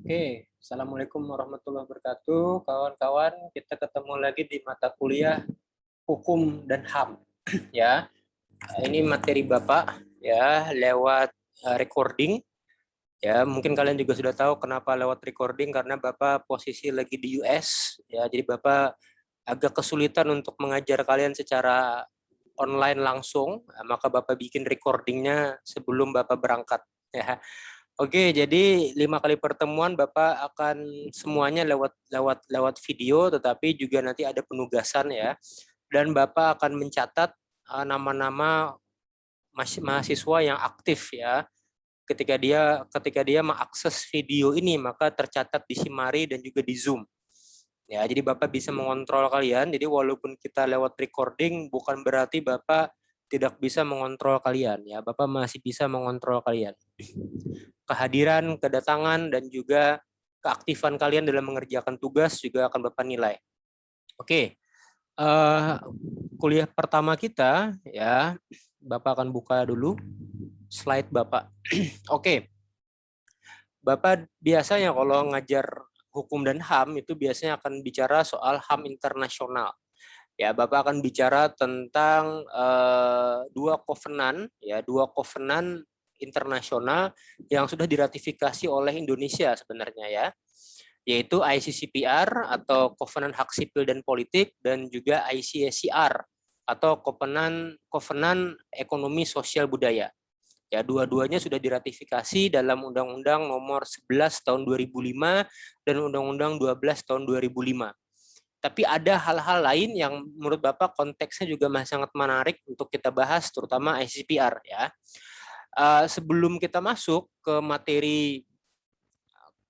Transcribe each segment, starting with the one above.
Oke, Assalamualaikum warahmatullahi wabarakatuh. Kawan-kawan, kita ketemu lagi di mata kuliah Hukum dan HAM. Ya, ini materi Bapak ya lewat recording. Ya, mungkin kalian juga sudah tahu kenapa lewat recording karena Bapak posisi lagi di US. Ya, jadi Bapak agak kesulitan untuk mengajar kalian secara online langsung. Maka Bapak bikin recordingnya sebelum Bapak berangkat. Ya. Oke, jadi 5 kali pertemuan Bapak akan semuanya lewat video, tetapi juga nanti ada penugasan ya. Dan Bapak akan mencatat nama-nama mahasiswa yang aktif ya. Ketika dia mengakses video ini, maka tercatat di Simari dan juga di Zoom. Ya, jadi Bapak bisa mengontrol kalian. Jadi walaupun kita lewat recording, bukan berarti Bapak tidak bisa mengontrol kalian ya. Bapak masih bisa mengontrol kalian. Kehadiran, kedatangan, dan juga keaktifan kalian dalam mengerjakan tugas juga akan Bapak nilai. Oke, kuliah pertama kita ya, Bapak akan buka dulu slide Bapak. Oke, Bapak biasanya kalau ngajar hukum dan HAM itu biasanya akan bicara soal HAM internasional. Ya, Bapak akan bicara tentang dua kovenan internasional yang sudah diratifikasi oleh Indonesia sebenarnya ya, yaitu ICCPR atau Kovenan Hak Sipil dan Politik dan juga ICSCR atau Kovenan Ekonomi Sosial Budaya. Ya, dua-duanya sudah diratifikasi dalam Undang-Undang Nomor 11 Tahun 2005 dan Undang-Undang 12 Tahun 2005. Tapi ada hal-hal lain yang menurut Bapak konteksnya juga masih sangat menarik untuk kita bahas, terutama ICCPR ya. Sebelum kita masuk ke materi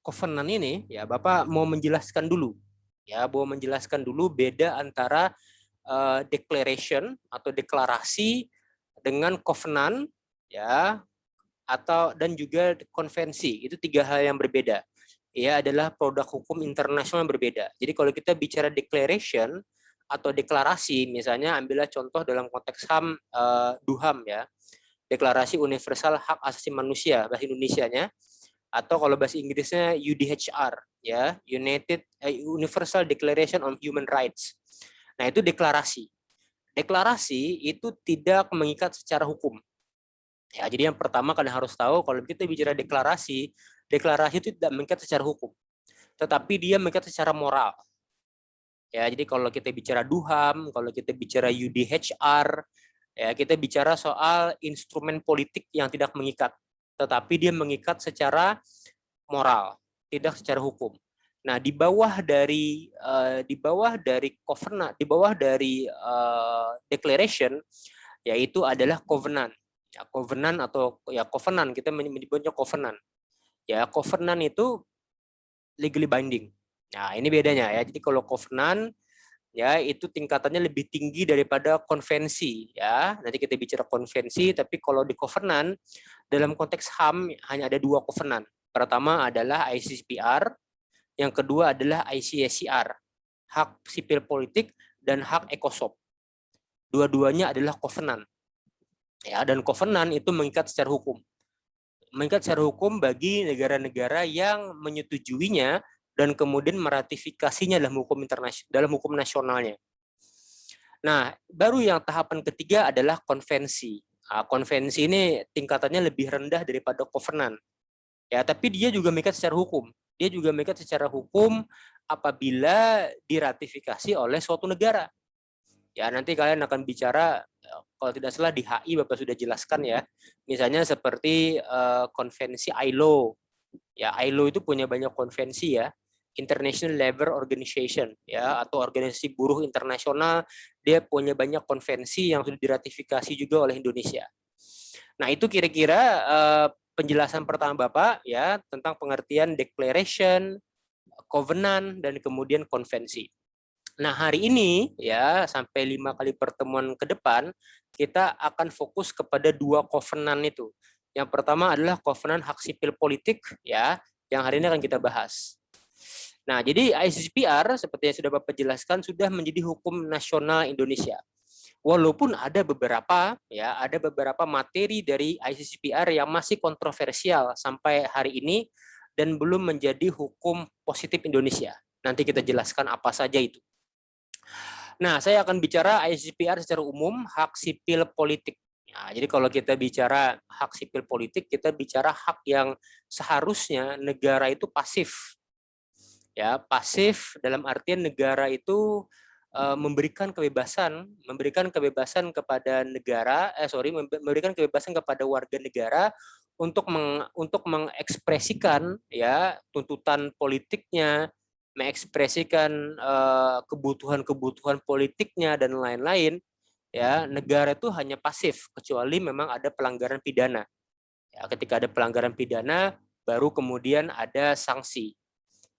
covenant ini, ya Bapak mau menjelaskan dulu, beda antara declaration atau deklarasi dengan covenant, ya, dan juga konvensi. Itu tiga hal yang berbeda. Ya, adalah produk hukum internasional yang berbeda. Jadi kalau kita bicara declaration atau deklarasi, misalnya ambillah contoh dalam konteks HAM, DUHAM ya, Deklarasi Universal Hak Asasi Manusia bahasa Indonesianya, atau kalau bahasa Inggrisnya UDHR ya, Universal Declaration on Human Rights. Nah, itu deklarasi. Deklarasi itu tidak mengikat secara hukum. Ya, jadi yang pertama kalian harus tahu kalau kita bicara deklarasi itu tidak mengikat secara hukum, tetapi dia mengikat secara moral. Ya, jadi kalau kita bicara DUHAM, kalau kita bicara UDHR, ya kita bicara soal instrumen politik yang tidak mengikat, tetapi dia mengikat secara moral, tidak secara hukum. Nah, di bawah dari covenant, di bawah dari declaration, yaitu adalah covenant. Ya, covenant atau ya covenant, kita menyebutnya covenant. Ya, covenant itu legally binding. Nah, ini bedanya ya. Jadi kalau covenant ya itu tingkatannya lebih tinggi daripada konvensi ya. Nanti kita bicara konvensi, tapi kalau di covenant dalam konteks HAM hanya ada dua covenant. Pertama adalah ICCPR, yang kedua adalah ICSCR, hak sipil politik dan hak ECOSOC. Dua-duanya adalah covenant. Ya, dan covenant itu mengikat secara hukum. Mengikat secara hukum bagi negara-negara yang menyetujuinya dan kemudian meratifikasinya dalam hukum internasional, dalam hukum nasionalnya. Nah, baru yang tahapan ketiga adalah konvensi. Nah, konvensi ini tingkatannya lebih rendah daripada covenant. Ya, tapi dia juga mengikat secara hukum. Dia juga mengikat secara hukum apabila diratifikasi oleh suatu negara. Ya, nanti kalian akan bicara, kalau tidak salah di HI Bapak sudah jelaskan ya. Misalnya seperti konvensi ILO. Ya, ILO itu punya banyak konvensi ya. International Labour Organization ya, atau organisasi buruh internasional, dia punya banyak konvensi yang sudah diratifikasi juga oleh Indonesia. Nah, itu kira-kira penjelasan pertama Bapak ya tentang pengertian declaration, covenant, dan kemudian konvensi. Nah, hari ini ya sampai 5 kali pertemuan ke depan kita akan fokus kepada dua covenant itu. Yang pertama adalah covenant hak sipil politik ya, yang hari ini akan kita bahas. Nah, jadi ICCPR seperti yang sudah Bapak jelaskan sudah menjadi hukum nasional Indonesia. Walaupun ada beberapa materi dari ICCPR yang masih kontroversial sampai hari ini dan belum menjadi hukum positif Indonesia. Nanti kita jelaskan apa saja itu. Nah, saya akan bicara ICCPR secara umum, hak sipil politik. Nah, jadi kalau kita bicara hak sipil politik, kita bicara hak yang seharusnya negara itu pasif. Ya, pasif dalam artian negara itu memberikan kebebasan kepada negara, memberikan kebebasan kepada warga negara untuk mengekspresikan ya tuntutan politiknya, mengekspresikan kebutuhan-kebutuhan politiknya dan lain-lain. Ya, negara itu hanya pasif kecuali memang ada pelanggaran pidana. Ya, ketika ada pelanggaran pidana, baru kemudian ada sanksi.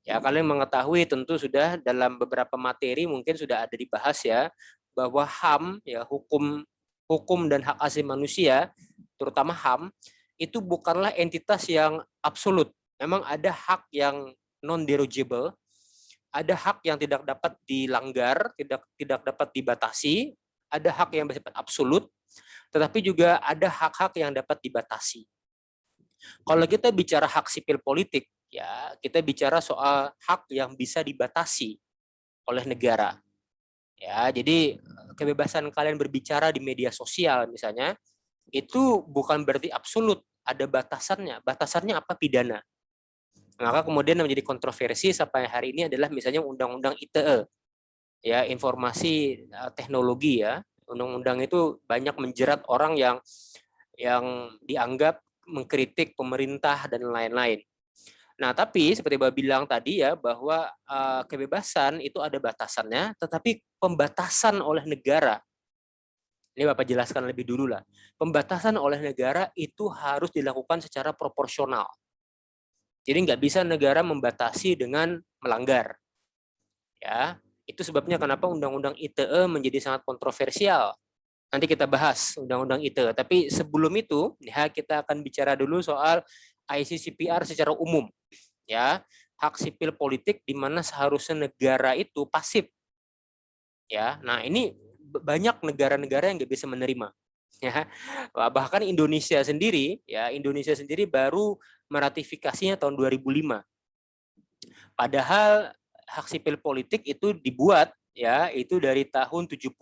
Ya, kalian mengetahui tentu sudah dalam beberapa materi mungkin sudah ada dibahas ya, bahwa HAM ya hukum dan hak asasi manusia, terutama HAM, itu bukanlah entitas yang absolut. Memang ada hak yang non derogable, ada hak yang tidak dapat dilanggar, tidak dapat dibatasi, ada hak yang bersifat absolut, tetapi juga ada hak-hak yang dapat dibatasi. Kalau kita bicara hak sipil politik, ya kita bicara soal hak yang bisa dibatasi oleh negara. Ya, jadi kebebasan kalian berbicara di media sosial misalnya, itu bukan berarti absolut, ada batasannya. Batasannya apa? Pidana. Maka kemudian menjadi kontroversi sampai hari ini adalah misalnya Undang-Undang ITE, ya informasi teknologi ya. Undang-undang itu banyak menjerat orang yang dianggap mengkritik pemerintah dan lain-lain. Nah, tapi seperti Bapak bilang tadi ya, bahwa kebebasan itu ada batasannya, tetapi pembatasan oleh negara, ini Bapak jelaskan lebih dulu lah, pembatasan oleh negara itu harus dilakukan secara proporsional. Jadi nggak bisa negara membatasi dengan melanggar. Ya, itu sebabnya kenapa Undang-Undang ITE menjadi sangat kontroversial. Nanti kita bahas Undang-Undang ITE. Tapi sebelum itu, ya kita akan bicara dulu soal ICCPR secara umum. Ya, hak sipil politik di mana seharusnya negara itu pasif. Ya, nah ini banyak negara-negara yang nggak bisa menerima. Ya, bahkan Indonesia sendiri baru meratifikasinya tahun 2005. Padahal hak sipil politik itu dibuat ya itu dari tahun 76.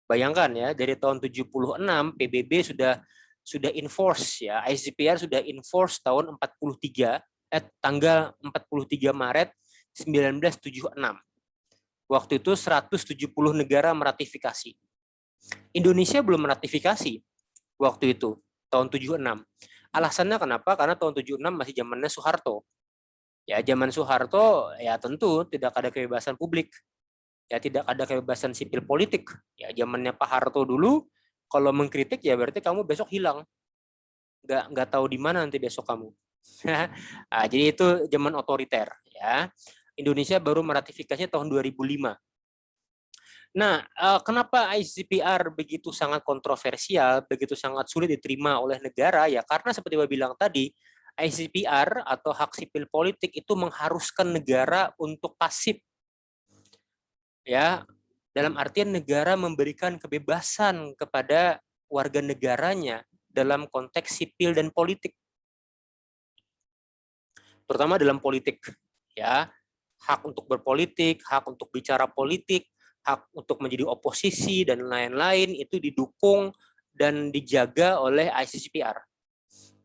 Bayangkan ya, dari tahun 76 PBB sudah enforce ya, ICCPR sudah enforce tahun 43 tanggal 43 Maret 1976. Waktu itu 170 negara meratifikasi. Indonesia belum meratifikasi waktu itu, tahun 76. Alasannya kenapa? Karena tahun 76 masih zamannya Soeharto. Ya, zaman Soeharto ya tentu tidak ada kebebasan publik. Ya tidak ada kebebasan sipil politik. Ya zamannya Pak Harto dulu, kalau mengkritik ya berarti kamu besok hilang. Nggak tahu di mana nanti besok kamu. Nah, jadi itu zaman otoriter ya. Indonesia baru meratifikasinya tahun 2005. Nah, kenapa ICCPR begitu sangat kontroversial, begitu sangat sulit diterima oleh negara? Ya karena seperti Bapak bilang tadi, ICCPR atau hak sipil politik itu mengharuskan negara untuk pasif. Ya, dalam artian negara memberikan kebebasan kepada warga negaranya dalam konteks sipil dan politik. Terutama dalam politik, ya. Hak untuk berpolitik, hak untuk bicara politik, hak untuk menjadi oposisi dan lain-lain itu didukung dan dijaga oleh ICCPR.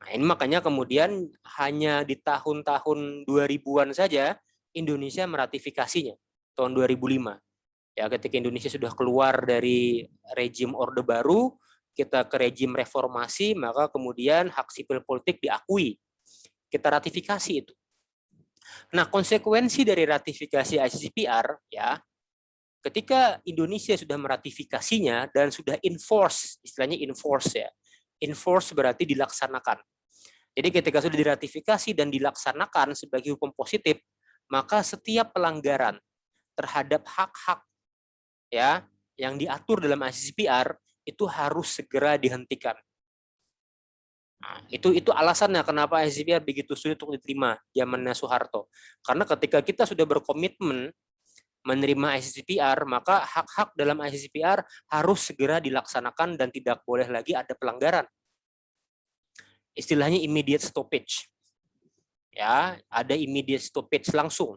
Nah, ini makanya kemudian hanya di tahun-tahun 2000-an saja Indonesia meratifikasinya tahun 2005. Ya, ketika Indonesia sudah keluar dari rejim Orde Baru, kita ke rejim reformasi, maka kemudian hak sipil politik diakui. Kita ratifikasi itu. Nah, konsekuensi dari ratifikasi ICCPR, ya, ketika Indonesia sudah meratifikasinya dan sudah enforce, istilahnya enforce ya, enforce berarti dilaksanakan. Jadi ketika sudah diratifikasi dan dilaksanakan sebagai hukum positif, maka setiap pelanggaran terhadap hak-hak ya yang diatur dalam ICCPR itu harus segera dihentikan. Nah, itu alasannya kenapa ICCPR begitu sulit untuk diterima zamannya Soeharto. Karena ketika kita sudah berkomitmen menerima ICCPR, maka hak-hak dalam ICCPR harus segera dilaksanakan dan tidak boleh lagi ada pelanggaran. Istilahnya immediate stoppage. Ya, ada immediate stoppage langsung.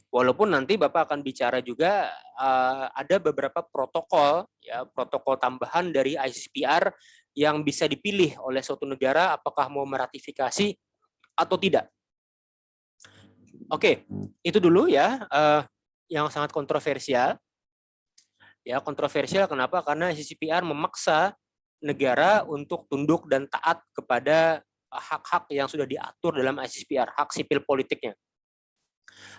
Walaupun nanti Bapak akan bicara juga ada beberapa protokol, ya, protokol tambahan dari ICCPR yang bisa dipilih oleh suatu negara apakah mau meratifikasi atau tidak. Oke, itu dulu ya yang sangat kontroversial. Ya, kontroversial kenapa? Karena ICCPR memaksa negara untuk tunduk dan taat kepada hak-hak yang sudah diatur dalam ICCPR, hak sipil politiknya.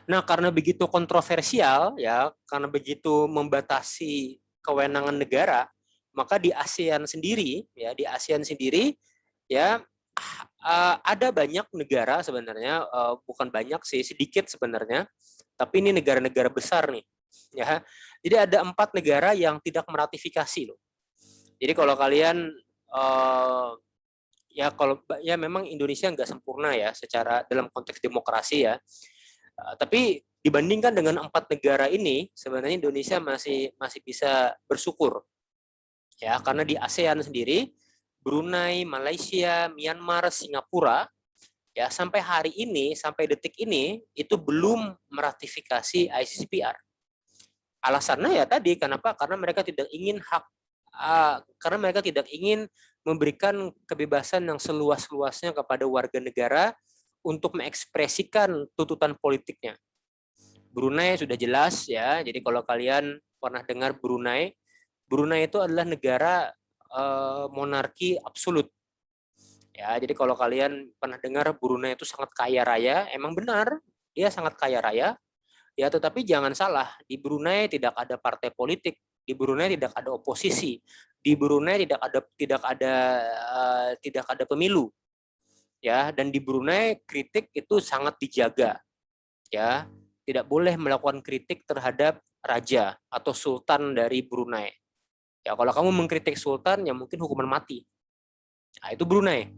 Nah, karena begitu kontroversial, ya, karena begitu membatasi kewenangan negara, maka di ASEAN sendiri, ya, ada banyak negara sebenarnya, bukan banyak sih, sedikit sebenarnya, tapi ini negara-negara besar nih, ya. Jadi ada 4 negara yang tidak meratifikasi loh. Jadi kalau kalian ya memang Indonesia nggak sempurna ya secara dalam konteks demokrasi ya. Tapi dibandingkan dengan 4 negara ini, sebenarnya Indonesia masih bisa bersyukur, ya, karena di ASEAN sendiri, Brunei, Malaysia, Myanmar, Singapura, ya, sampai hari ini, sampai detik ini, itu belum meratifikasi ICCPR. Alasannya ya tadi, kenapa? Karena mereka tidak ingin memberikan kebebasan yang seluas-luasnya kepada warga negara untuk mengekspresikan tuntutan politiknya. Brunei sudah jelas ya. Jadi kalau kalian pernah dengar Brunei itu adalah negara monarki absolut. Ya, jadi kalau kalian pernah dengar Brunei itu sangat kaya raya, emang benar, dia sangat kaya raya. Ya, tetapi jangan salah, di Brunei tidak ada partai politik, di Brunei tidak ada oposisi, di Brunei tidak ada pemilu. Ya, dan di Brunei kritik itu sangat dijaga. Ya, tidak boleh melakukan kritik terhadap raja atau sultan dari Brunei. Ya, kalau kamu mengkritik sultan, ya mungkin hukuman mati. Nah, itu Brunei.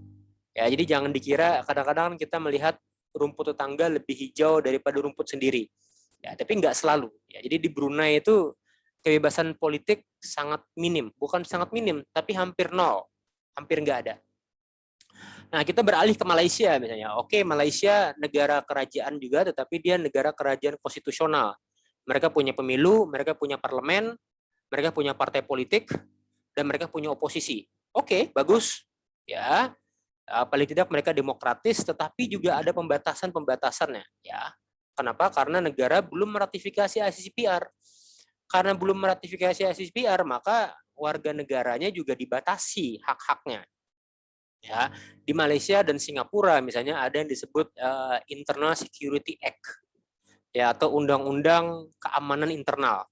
Ya, jadi jangan dikira kadang-kadang kita melihat rumput tetangga lebih hijau daripada rumput sendiri. Ya, tapi nggak selalu. Ya, jadi di Brunei itu kebebasan politik sangat minim, bukan sangat minim, tapi hampir nol, hampir nggak ada. Nah, kita beralih ke Malaysia misalnya. Oke, Malaysia negara kerajaan juga, tetapi dia negara kerajaan konstitusional. Mereka punya pemilu, mereka punya parlemen, mereka punya partai politik, dan mereka punya oposisi. Oke, bagus. Ya, paling tidak mereka demokratis, tetapi juga ada pembatasan-pembatasannya. Ya, kenapa? Karena negara belum meratifikasi ICCPR. Karena belum meratifikasi ICCPR, maka warga negaranya juga dibatasi hak-haknya. Ya, di Malaysia dan Singapura misalnya ada yang disebut Internal Security Act, ya, atau Undang-Undang Keamanan Internal.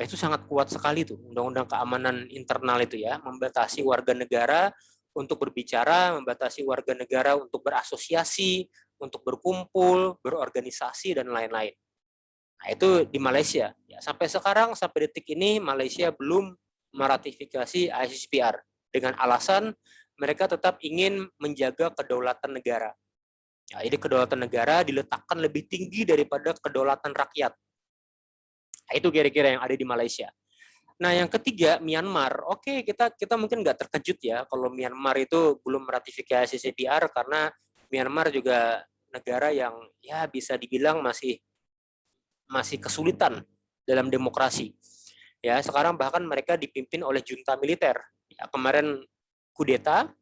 Itu sangat kuat sekali tuh Undang-Undang Keamanan Internal itu ya, membatasi warga negara untuk berbicara, membatasi warga negara untuk berasosiasi, untuk berkumpul, berorganisasi dan lain-lain. Nah, itu di Malaysia. Ya, sampai sekarang, sampai detik ini Malaysia belum meratifikasi ICCPR dengan alasan mereka tetap ingin menjaga kedaulatan negara. Ya, jadi kedaulatan negara diletakkan lebih tinggi daripada kedaulatan rakyat. Nah, itu kira-kira yang ada di Malaysia. Nah, yang ketiga, Myanmar. Oke, kita mungkin nggak terkejut ya kalau Myanmar itu belum meratifikasi ICCPR karena Myanmar juga negara yang ya bisa dibilang masih kesulitan dalam demokrasi. Ya, sekarang bahkan mereka dipimpin oleh junta militer. Ya, kemarin kudeta,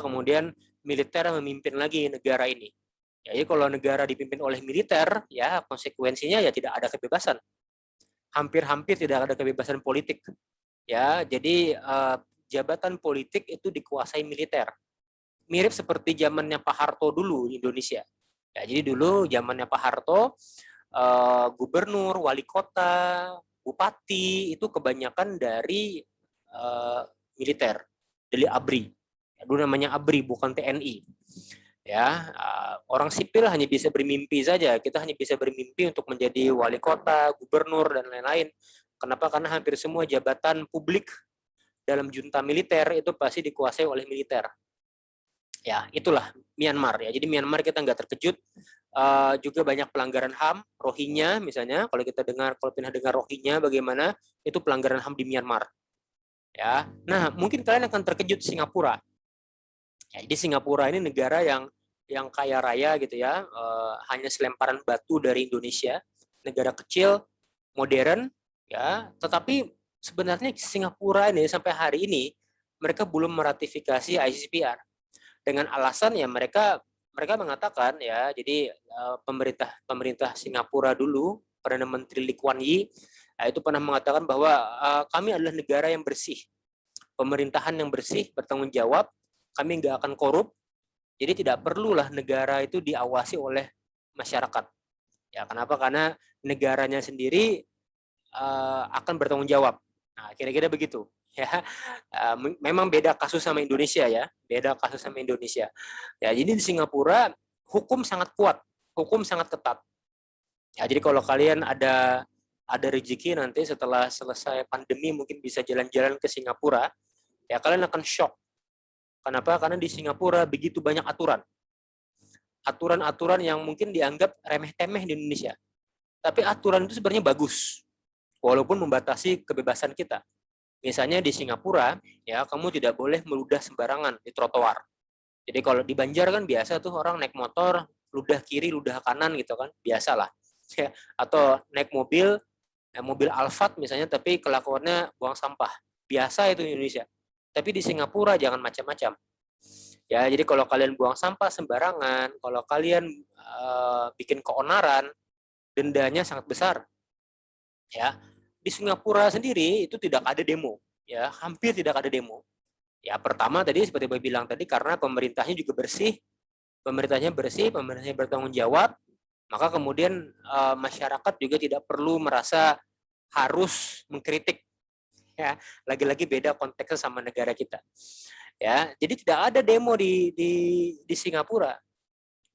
kemudian militer memimpin lagi negara ini. Ya, jadi kalau negara dipimpin oleh militer, ya konsekuensinya ya tidak ada kebebasan. Hampir-hampir tidak ada kebebasan politik. Ya, jadi jabatan politik itu dikuasai militer. Mirip seperti zamannya Pak Harto dulu di Indonesia. Ya, jadi dulu zamannya Pak Harto, gubernur, wali kota, bupati itu kebanyakan dari militer, dari ABRI. Ya, dulu namanya ABRI bukan TNI. Ya, orang sipil hanya bisa bermimpi saja. Kita hanya bisa bermimpi untuk menjadi wali kota, gubernur dan lain-lain. Kenapa? Karena hampir semua jabatan publik dalam junta militer itu pasti dikuasai oleh militer. Ya, itulah Myanmar ya. Jadi Myanmar kita nggak terkejut. Juga banyak pelanggaran HAM, Rohingya misalnya. Kalau pernah dengar Rohingya bagaimana, itu pelanggaran HAM di Myanmar. Ya, nah mungkin kalian akan terkejut Singapura. Ya, jadi Singapura ini negara yang kaya raya gitu ya, hanya selemparan batu dari Indonesia, negara kecil, modern, ya. Tetapi sebenarnya Singapura ini sampai hari ini mereka belum meratifikasi ICCPR dengan alasan ya mereka mengatakan ya, jadi pemerintah Singapura dulu, Perdana Menteri Lee Kuan Yew itu pernah mengatakan bahwa kami adalah negara yang bersih, pemerintahan yang bersih, bertanggung jawab, kami nggak akan korup, jadi tidak perlulah negara itu diawasi oleh masyarakat. Ya, kenapa? Karena negaranya sendiri akan bertanggung jawab. Nah, kira-kira begitu. Ya, memang beda kasus sama Indonesia ya, beda kasus sama Indonesia. Ya, jadi di Singapura hukum sangat kuat, hukum sangat ketat. Ya, jadi kalau kalian ada rezeki nanti setelah selesai pandemi mungkin bisa jalan-jalan ke Singapura, ya kalian akan shock. Kenapa? Karena di Singapura begitu banyak aturan. Aturan-aturan yang mungkin dianggap remeh-temeh di Indonesia. Tapi aturan itu sebenarnya bagus, walaupun membatasi kebebasan kita. Misalnya di Singapura, ya kamu tidak boleh meludah sembarangan di trotoar. Jadi kalau di Banjar kan biasa tuh orang naik motor, ludah kiri, ludah kanan gitu kan, biasalah. Ya, atau naik mobil Alphard misalnya, tapi kelakuannya buang sampah. Biasa itu di Indonesia. Tapi di Singapura jangan macam-macam. Ya, jadi kalau kalian buang sampah sembarangan, kalau kalian bikin keonaran, dendanya sangat besar. Ya, di Singapura sendiri itu tidak ada demo, ya hampir tidak ada demo. Ya pertama tadi seperti saya bilang tadi, karena pemerintahnya juga bersih, pemerintahnya bertanggung jawab, maka kemudian masyarakat juga tidak perlu merasa harus mengkritik. Ya, lagi-lagi beda konteksnya sama negara kita. Ya, jadi tidak ada demo di Singapura.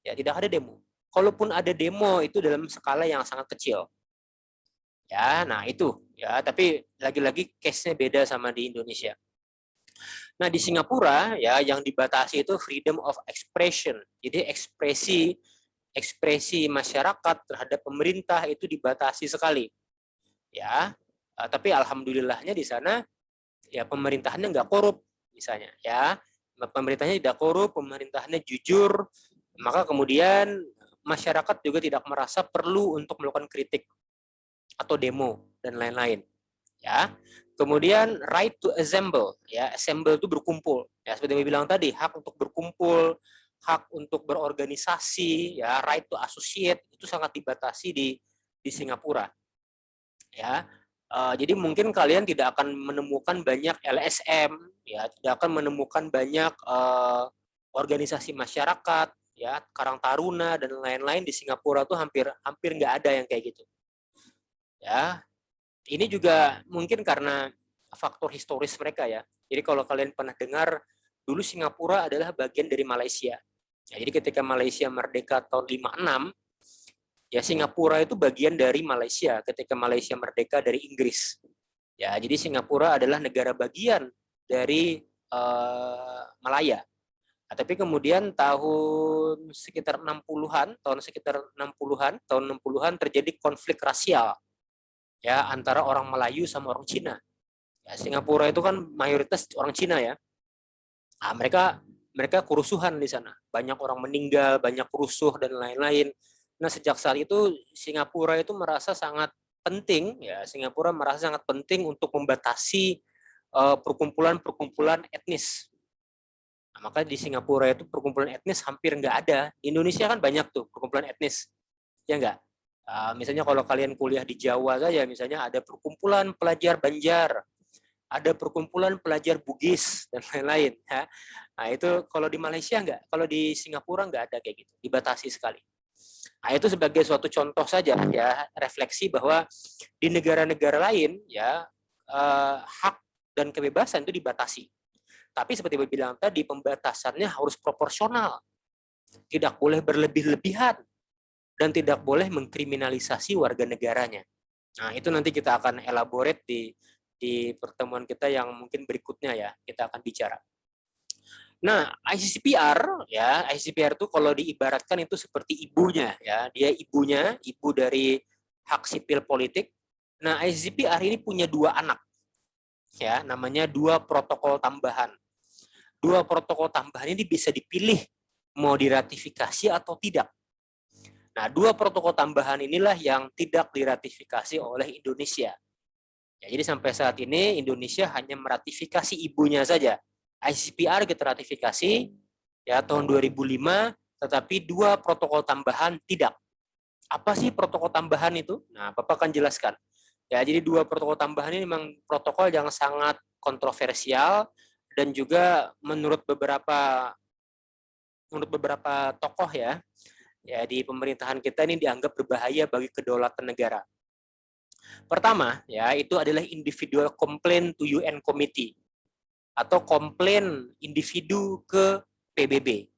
Ya, tidak ada demo. Kalaupun ada demo itu dalam skala yang sangat kecil. Ya, nah itu ya, tapi lagi-lagi case-nya beda sama di Indonesia. Nah, di Singapura ya yang dibatasi itu freedom of expression. Jadi ekspresi masyarakat terhadap pemerintah itu dibatasi sekali. Ya, tapi alhamdulillahnya di sana ya pemerintahannya nggak korup misalnya ya. Pemerintahnya tidak korup, pemerintahannya jujur, maka kemudian masyarakat juga tidak merasa perlu untuk melakukan kritik atau demo dan lain-lain. Ya. Kemudian right to assemble, ya, assemble itu berkumpul. Ya, seperti yang bilang tadi, hak untuk berkumpul, hak untuk berorganisasi, ya, right to associate itu sangat dibatasi di Singapura. Ya. Jadi mungkin kalian tidak akan menemukan banyak LSM, ya, tidak akan menemukan banyak organisasi masyarakat, ya, Karang Taruna dan lain-lain di Singapura tuh hampir nggak ada yang kayak gitu. Ya, ini juga mungkin karena faktor historis mereka ya. Jadi kalau kalian pernah dengar, dulu Singapura adalah bagian dari Malaysia. Ya, jadi ketika Malaysia merdeka tahun 56, ya Singapura itu bagian dari Malaysia ketika Malaysia merdeka dari Inggris. Ya, jadi Singapura adalah negara bagian dari Malaya. Nah, tapi kemudian tahun sekitar 60-an, tahun 60-an terjadi konflik rasial ya antara orang Melayu sama orang Cina. Ya, Singapura itu kan mayoritas orang Cina ya. Nah, mereka kerusuhan di sana. Banyak orang meninggal, banyak rusuh dan lain-lain. Nah, sejak saat itu Singapura itu merasa sangat penting ya. Singapura merasa sangat penting untuk membatasi perkumpulan-perkumpulan etnis. Nah, maka di Singapura itu perkumpulan etnis hampir nggak ada. Di Indonesia kan banyak tuh perkumpulan etnis. Ya nggak? Misalnya kalau kalian kuliah di Jawa saja, misalnya ada perkumpulan pelajar Banjar, ada perkumpulan pelajar Bugis dan lain-lain. Ya. Nah itu kalau di Malaysia nggak, kalau di Singapura nggak ada kayak gitu, dibatasi sekali. Nah itu sebagai suatu contoh saja ya, refleksi bahwa di negara-negara lain ya hak dan kebebasan itu dibatasi. Tapi seperti saya bilang tadi, pembatasannya harus proporsional, tidak boleh berlebih-lebihan, dan tidak boleh mengkriminalisasi warga negaranya. Nah, itu nanti kita akan elaborate di pertemuan kita yang mungkin berikutnya ya, kita akan bicara. Nah, ICCPR ya, ICCPR itu kalau diibaratkan itu seperti ibunya ya, dia ibu dari hak sipil politik. Nah, ICCPR ini punya dua anak ya, namanya dua protokol tambahan. dua protokol tambahan ini bisa dipilih mau diratifikasi atau tidak. Nah, dua protokol tambahan inilah yang tidak diratifikasi oleh Indonesia. Ya, jadi sampai saat ini Indonesia hanya meratifikasi ibunya saja. ICCPR kita ratifikasi ya tahun 2005, tetapi dua protokol tambahan tidak. Apa sih protokol tambahan itu? Nah, Bapak akan jelaskan. Ya, jadi dua protokol tambahan ini memang protokol yang sangat kontroversial dan juga menurut beberapa tokoh ya di pemerintahan kita ini dianggap berbahaya bagi kedaulatan negara. Pertama, ya itu adalah individual complaint to UN Committee atau komplain individu ke PBB.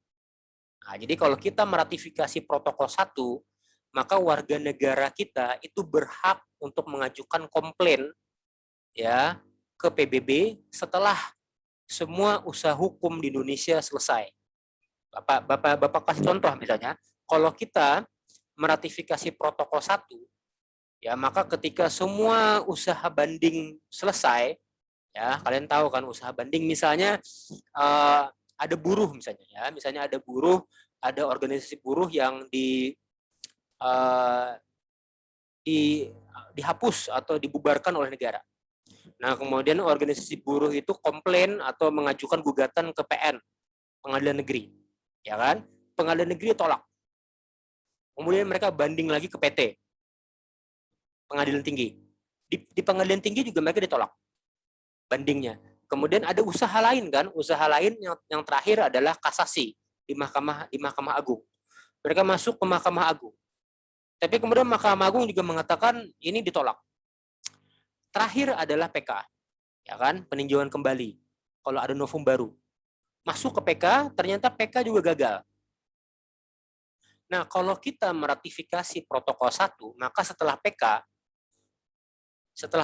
Nah, jadi kalau kita meratifikasi protokol 1, maka warga negara kita itu berhak untuk mengajukan komplain ya ke PBB setelah semua usaha hukum di Indonesia selesai. Bapak kasih contoh misalnya, kalau kita meratifikasi protokol 1, ya maka ketika semua usaha banding selesai, ya kalian tahu kan usaha banding misalnya ada buruh misalnya ada buruh, ada organisasi buruh yang dihapus atau dibubarkan oleh negara. Nah, kemudian organisasi buruh itu komplain atau mengajukan gugatan ke PN, Pengadilan Negeri, ya kan? Pengadilan Negeri tolak. Kemudian mereka banding lagi ke PT, Pengadilan Tinggi. Di Pengadilan Tinggi juga mereka ditolak bandingnya. Kemudian ada usaha lain kan? Usaha lain yang terakhir adalah kasasi di Mahkamah Agung. Mereka masuk ke Mahkamah Agung. Tapi kemudian Mahkamah Agung juga mengatakan ini ditolak. Terakhir adalah PK, ya kan? Peninjauan kembali. Kalau ada novum baru. Masuk ke PK, ternyata PK juga gagal. Nah, kalau kita meratifikasi protokol 1, maka setelah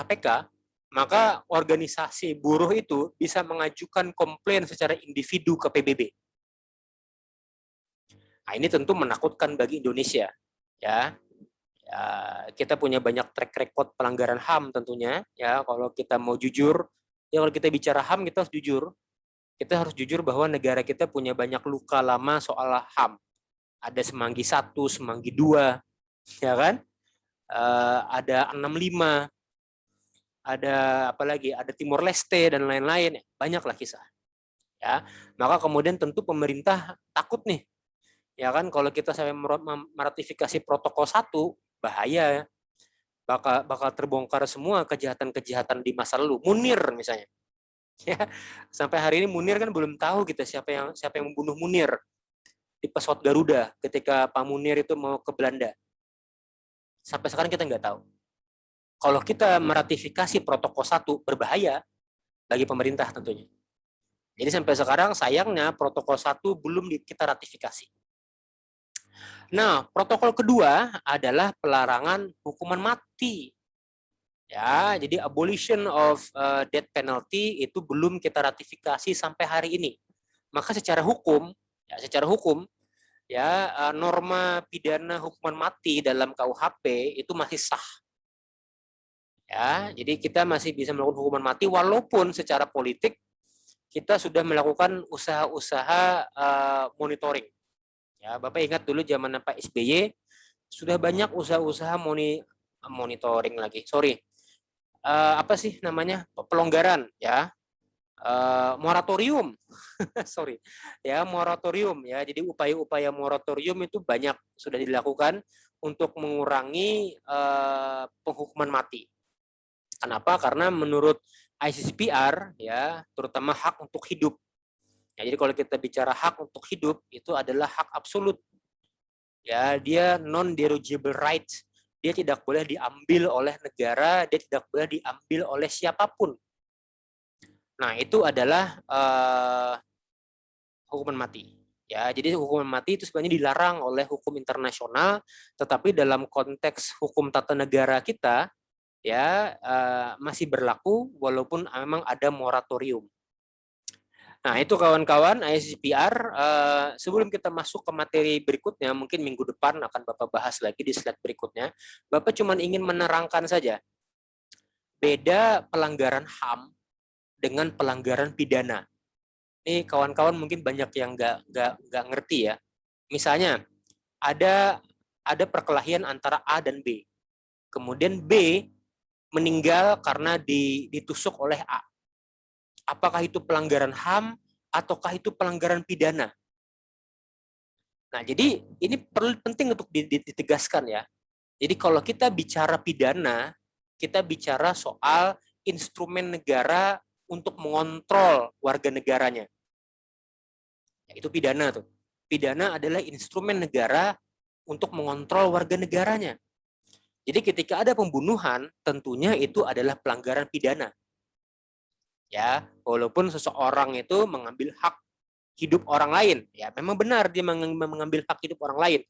PK, maka organisasi buruh itu bisa mengajukan komplain secara individu ke PBB. Nah, ini tentu menakutkan bagi Indonesia, ya. Ya, kita punya banyak track record pelanggaran HAM tentunya, ya. Kalau kita mau jujur, ya kalau kita bicara HAM kita harus jujur. Kita harus jujur bahwa negara kita punya banyak luka lama soal HAM. Ada Semanggi 1, Semanggi 2, ya kan? Ada 65, ada apa lagi? Ada Timor Leste dan lain-lain, banyaklah kisah. Ya, maka kemudian tentu pemerintah takut nih, ya kan? Kalau kita sampai meratifikasi protokol 1, bahaya, bakal terbongkar semua kejahatan-kejahatan di masa lalu. Munir misalnya, ya, sampai hari ini Munir kan belum tahu kita siapa yang membunuh Munir di pesawat Garuda ketika Pak Munir itu mau ke Belanda. Sampai sekarang kita nggak tahu. Kalau kita meratifikasi protokol 1, berbahaya bagi pemerintah tentunya. Jadi sampai sekarang sayangnya protokol 1 belum kita ratifikasi. Nah, protokol kedua adalah pelarangan hukuman mati. Ya, jadi abolition of death penalty itu belum kita ratifikasi sampai hari ini. Maka secara hukum, norma pidana hukuman mati dalam KUHP itu masih sah. Ya, jadi kita masih bisa melakukan hukuman mati walaupun secara politik kita sudah melakukan usaha-usaha monitoring. Ya, Bapak ingat dulu zaman Pak SBY sudah banyak usaha-usaha monitoring lagi. Apa sih namanya? Pelonggaran ya. Moratorium. Moratorium ya. Jadi upaya-upaya moratorium itu banyak sudah dilakukan untuk mengurangi penghukuman mati. Kenapa? Karena menurut ICCPR ya, terutama hak untuk hidup. Ya, jadi kalau kita bicara hak untuk hidup itu adalah hak absolut. Ya, dia non-derogable rights. Dia tidak boleh diambil oleh negara, dia tidak boleh diambil oleh siapapun. Nah, itu adalah hukuman mati. Ya, jadi hukuman mati itu sebenarnya dilarang oleh hukum internasional, tetapi dalam konteks hukum tata negara kita, ya masih berlaku walaupun memang ada moratorium. Nah, itu kawan-kawan ICCPR. Sebelum kita masuk ke materi berikutnya, mungkin minggu depan akan Bapak bahas lagi di slide berikutnya. Bapak cuma ingin menerangkan saja beda pelanggaran HAM dengan pelanggaran pidana. Ini kawan-kawan mungkin banyak yang nggak ngerti ya. Misalnya ada perkelahian antara A dan B. Kemudian B meninggal karena ditusuk oleh A. Apakah itu pelanggaran HAM ataukah itu pelanggaran pidana? Nah, jadi ini penting untuk ditegaskan ya. Jadi kalau kita bicara pidana, kita bicara soal instrumen negara untuk mengontrol warga negaranya. Itu pidana tuh. Pidana adalah instrumen negara untuk mengontrol warga negaranya. Jadi ketika ada pembunuhan, tentunya itu adalah pelanggaran pidana. Ya, walaupun seseorang itu mengambil hak hidup orang lain, ya memang benar dia mengambil hak hidup orang lain,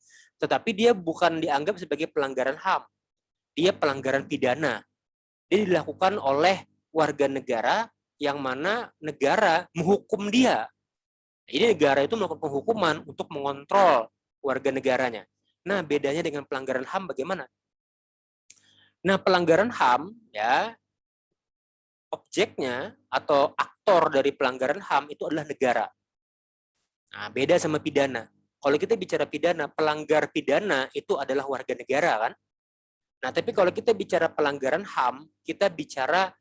tetapi dia bukan dianggap sebagai pelanggaran HAM. Dia pelanggaran pidana. Dia dilakukan oleh warga negara yang mana negara menghukum dia. Jadi negara itu melakukan penghukuman untuk mengontrol warga negaranya. Nah, bedanya dengan pelanggaran HAM bagaimana? Nah, pelanggaran HAM ya objeknya atau aktor dari pelanggaran HAM itu adalah negara. Nah, beda sama pidana. Kalau kita bicara pidana, pelanggar pidana itu adalah warga negara kan? Nah, tapi kalau kita bicara pelanggaran HAM, kita bicara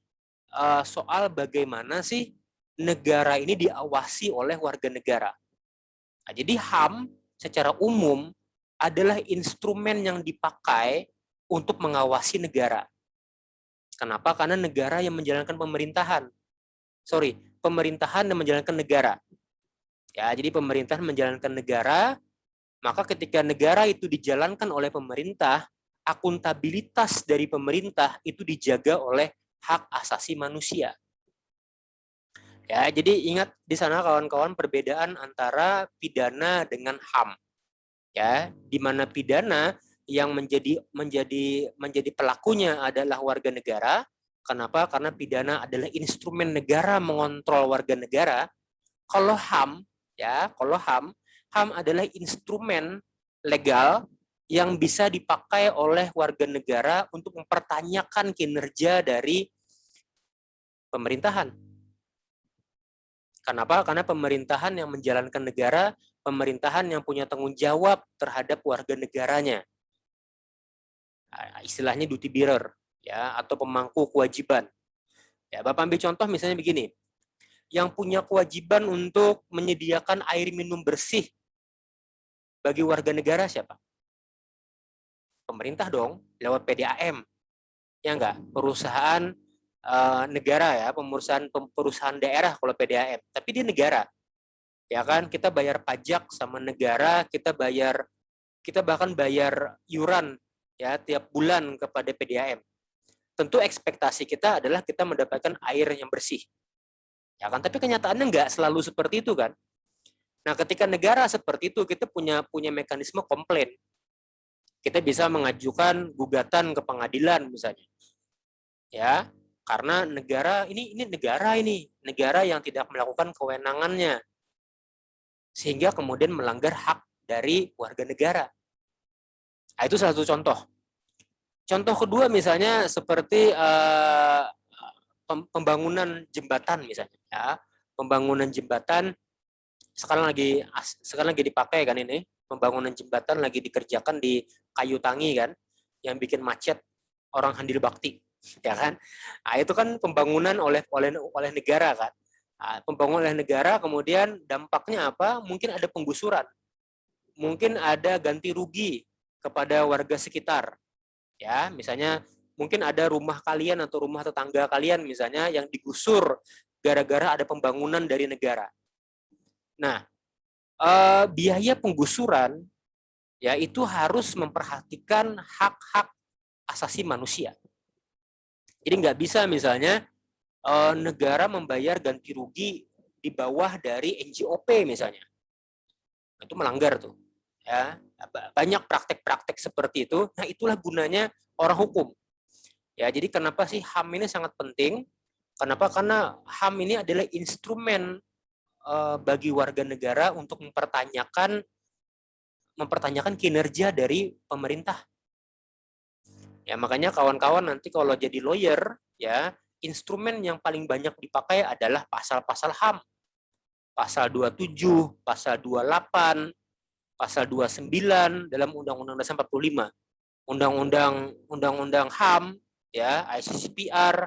soal bagaimana sih negara ini diawasi oleh warga negara. Nah, jadi HAM secara umum adalah instrumen yang dipakai untuk mengawasi negara. Kenapa? Karena negara yang menjalankan pemerintahan. Pemerintahan yang menjalankan negara. Ya, jadi pemerintahan menjalankan negara, maka ketika negara itu dijalankan oleh pemerintah, akuntabilitas dari pemerintah itu dijaga oleh hak asasi manusia. Ya, jadi ingat di sana kawan-kawan perbedaan antara pidana dengan HAM. Ya, di mana pidana yang menjadi pelakunya adalah warga negara. Kenapa? Karena pidana adalah instrumen negara mengontrol warga negara. Kalau HAM, HAM adalah instrumen legal yang bisa dipakai oleh warga negara untuk mempertanyakan kinerja dari pemerintahan. Kenapa? Karena pemerintahan yang menjalankan negara, pemerintahan yang punya tanggung jawab terhadap warga negaranya. Istilahnya duty bearer, ya, atau pemangku kewajiban. Ya, Bapak ambil contoh misalnya begini. Yang punya kewajiban untuk menyediakan air minum bersih bagi warga negara siapa? Pemerintah dong, lewat PDAM. Ya enggak? Perusahaan negara ya, perusahaan daerah kalau PDAM. Tapi dia negara. Ya kan, kita bayar pajak sama negara, kita bahkan bayar iuran ya tiap bulan kepada PDAM. Tentu ekspektasi kita adalah kita mendapatkan air yang bersih. Ya kan, tapi kenyataannya enggak selalu seperti itu kan. Nah, ketika negara seperti itu, kita punya mekanisme komplain. Kita bisa mengajukan gugatan ke pengadilan misalnya. Ya, karena negara ini negara yang tidak melakukan kewenangannya. Sehingga kemudian melanggar hak dari warga negara. Nah, itu salah satu contoh. Contoh kedua misalnya seperti pembangunan jembatan misalnya. Ya. Pembangunan jembatan sekarang lagi dipakai kan ini. Pembangunan jembatan lagi dikerjakan di Kayu Tangi kan, yang bikin macet orang Handil Bakti, ya kan? Nah, itu kan pembangunan oleh negara kan. Nah, pembangunan oleh negara, kemudian dampaknya apa? Mungkin ada penggusuran, mungkin ada ganti rugi kepada warga sekitar, ya. Misalnya mungkin ada rumah kalian atau rumah tetangga kalian misalnya yang digusur gara-gara ada pembangunan dari negara. Nah, biaya penggusuran ya itu harus memperhatikan hak-hak asasi manusia. Jadi nggak bisa misalnya negara membayar ganti rugi di bawah dari NJOP misalnya. Itu melanggar tuh. Ya, banyak praktek-praktek seperti itu. Nah, itulah gunanya orang hukum. Ya, jadi kenapa sih HAM ini sangat penting? Kenapa? Karena HAM ini adalah instrumen bagi warga negara untuk mempertanyakan kinerja dari pemerintah. Ya, makanya kawan-kawan nanti kalau jadi lawyer, ya, instrumen yang paling banyak dipakai adalah pasal-pasal HAM. pasal 27, pasal 28, pasal 29 dalam Undang-Undang Dasar 45, Undang-Undang HAM, ya, ICCPR,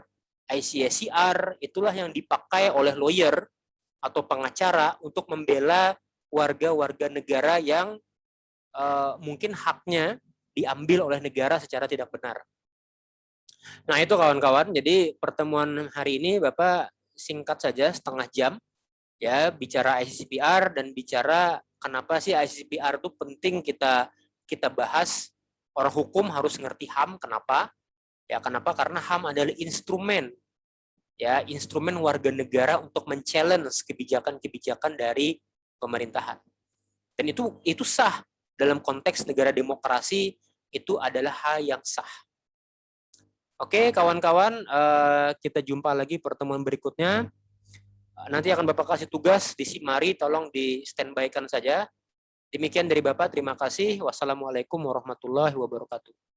ICSCR, itulah yang dipakai oleh lawyer atau pengacara untuk membela warga-warga negara yang mungkin haknya diambil oleh negara secara tidak benar. Nah, itu kawan-kawan. Jadi pertemuan hari ini Bapak singkat saja, setengah jam, ya, bicara ICCPR dan bicara kenapa sih ICCPR itu penting kita bahas. Orang hukum harus ngerti HAM, kenapa? Ya, kenapa? Karena HAM adalah instrumen, ya, instrumen warga negara untuk men-challenge kebijakan-kebijakan dari pemerintahan. Dan itu sah dalam konteks negara demokrasi, itu adalah hal yang sah. Oke, kawan-kawan, kita jumpa lagi pertemuan berikutnya. Nanti akan Bapak kasih tugas, mari tolong di standby-kan saja. Demikian dari Bapak, terima kasih. Wassalamualaikum warahmatullahi wabarakatuh.